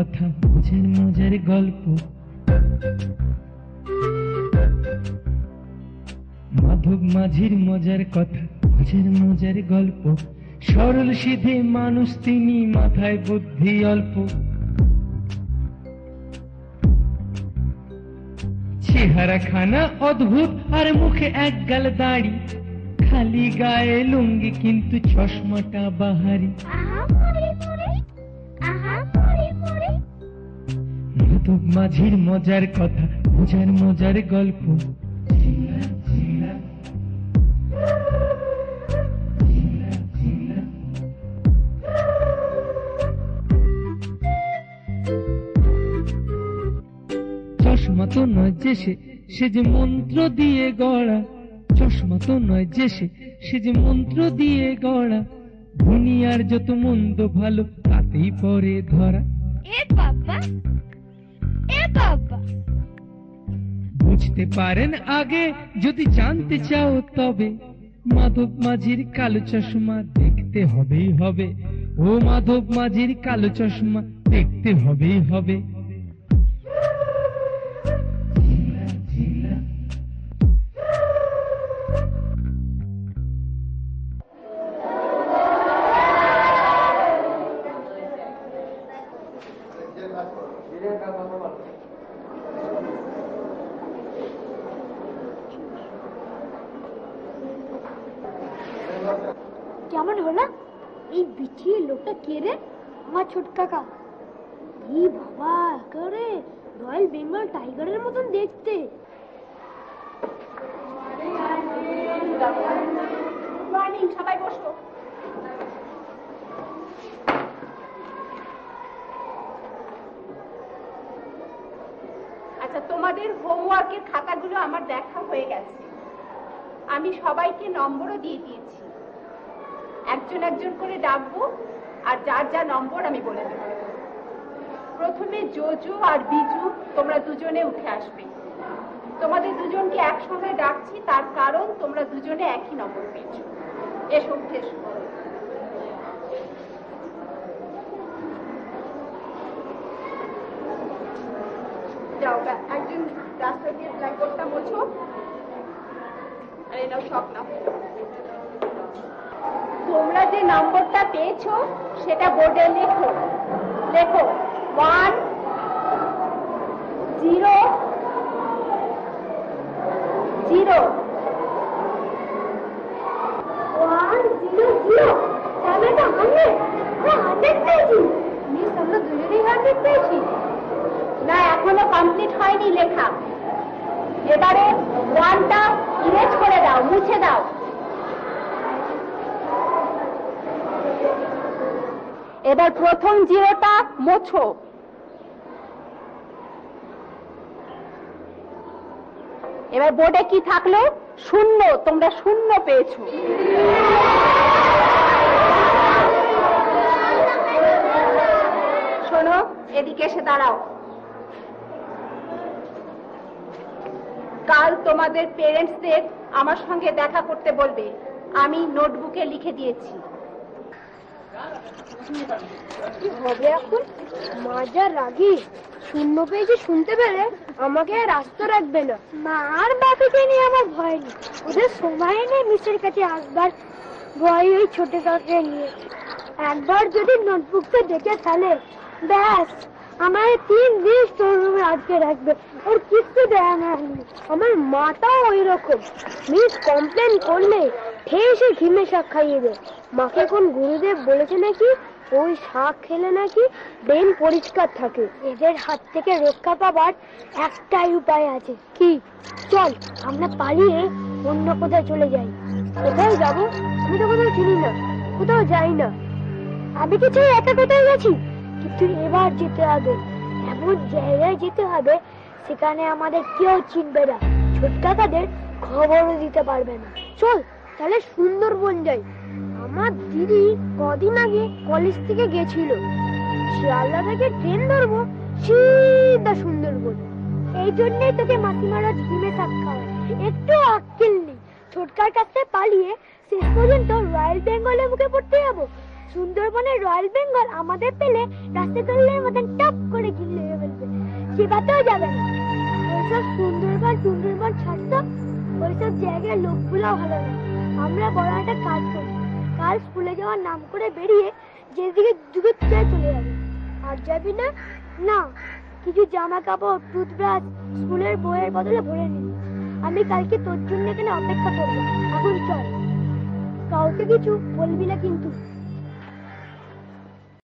কথা, মজার মজার গল্প। মাধব মাঝির মজার কথা, মজার মজার গল্প। সরল সিধে মানুষ তিনি, মাথায় বুদ্ধি অল্প। চেহারা খানা অদ্ভুত, আর মুখে এক গাল দাড়ি। খালি গায়ে লুঙ্গি, কিন্তু চশমাটা বাহারি। মাধব মাঝির মজার কথা, মজার মজার গল্প। চশমা তো নয় যে সে যে মন্ত্র দিয়ে গড়া। চশমা তো নয় যে সে যে মন্ত্র দিয়ে গড়া। দুনিয়ার যত মন্দ ভালো তাতেই পরে ধরা। বুঝতে পারেন আগে, যদি জানতে চাও তবে মাধব মাঝির কালো চশমা দেখতে হবেই হবে। ও মাধব মাঝির কালো চশমা দেখতে হবেই হবে। কেমন হলো? এই বিটিয়ে লোকটা কে রে? আমার ছোট কাকা। এই বাবা, একেবারে রয়্যাল বেঙ্গল টাইগারের মতন দেখতে। সবাই বসো। আচ্ছা, তোমাদের হোমওয়ার্কের খাতাগুলো আমার দেখা হয়ে গেছে। আমি সবাইকে নম্বরও দিয়ে দিয়েছি। একজন একজন করে ডাকবো, আর যার যা নম্বর আমি বলে দেব। প্রথমে জোজো আর বিজু, তোমরা দুজনে উঠে আসবে। তোমাদের দুজনকে একসঙ্গে ডাকছি, তার কারণ তোমরা দুজনে একই নম্বর পেয়েছো। এসো, উঠে এসো। যাও, একজন রাস্তা দিয়ে ব্ল্যাকবোর্ডটা মোছো। আরে নাও, সব নাও। তোমরা যে নম্বরটা পেয়েছো সেটা বোর্ডে লেখো। লেখো 1 0 0 1 0 0। তাহলে তো 100 পেয়েছি। মিস, আমরা দুজনেই 100 পেয়েছি। না, এখনো কমপ্লিট হয়নি লেখা। এবারে 1টা ইরেজ করে দাও, মুছে দাও। এবার প্রথম 0টা মোছো। এবার বোর্ডে কি থাকলো? 0। তোমরা 0 পেয়েছো। শোনো, এদিকে এসে দাঁড়াও। কাল তোমাদের পেরেন্টসদের আমার সঙ্গে দেখা করতে বলবে। আমি নোটবুকে লিখে দিয়েছি। কি হবে এখন? মা যা রাগি, 0 পেয়েছি শুনতে পেলে আমাকে আর আস্ত রাখবে না। মা আর বাপিকে নিয়ে আমার ভয় নেই। ওদের সময় নেই মিস্টার কাছে আসবার। ভয় ওই ছোট কাকে নিয়ে। একবার যদি নোটবুকটা দেখে ফেলে, ব্যাস আমার 3 দিন স্টোর রুমে আটকে রাখবে। ওর কিচ্ছু দেয় না। আমার মাটাও ওই রকম। মিস কমপ্লেন করলে ঠেসে ঘিমে শাক খাইয়ে দেয়। মাকে কোন গুরুদেব বলেছে নাকি ওই শাক খেলে নাকি ব্রেন পরিষ্কার থাকে। এদের হাত থেকে রক্ষা পাবার একটাই উপায় আছে। কি? চল আমরা পালিয়ে অন্য কোথাও চলে যাই। কোথায় যাবো? আমি তো কোথাও চিনি না, কোথাও যাই না। আমি কিছু একা কোথায় গেছি, কিন্তু এবার যেতে হবে। এমন জায়গায় যেতে হবে সেখানে আমাদের কেউ চিনবে না, ছোটকাকাদের খবরও দিতে পারবে না। চল তাহলে সুন্দরবন যাই। আমার দিদি কদিন আগে কলেজ থেকে গেছিল। শিয়ালদা থেকে ট্রেন ধরবো সিধা সুন্দরবন। এই জন্যই তোকে মাসিমারা ঝিমে শাক খাওয়ায়। একটু আক্কেল নেই। ছোটকার কাছে পালিয়ে শেষ পর্যন্ত রয়্যাল বেঙ্গলের মুখে পড়তে যাবো। সুন্দরবনের রয়্যাল বেঙ্গল আমাদের পেলে রাস্তার মতন টপ করে গিলে ফেলবে, সেবাতেও যাবে না। ওইসব সুন্দরবন ছাড়তো, ওইসব জায়গায় লোকগুলো ভালো না। আমরা বড় একটা কাজ করি, কাল স্কুলে যাওয়ার নাম করে বেরিয়ে যেদিকে যুগে চলে যাবে। আর যাবি না? না, কিছু জামা কাপড়, টুথব্রাশ স্কুলের বইয়ের বদলে ভরে নিন। আমি কালকে তোর জন্য এখানে অপেক্ষা করবো। এখন চল, কাউকে কিছু বলবি না কিন্তু।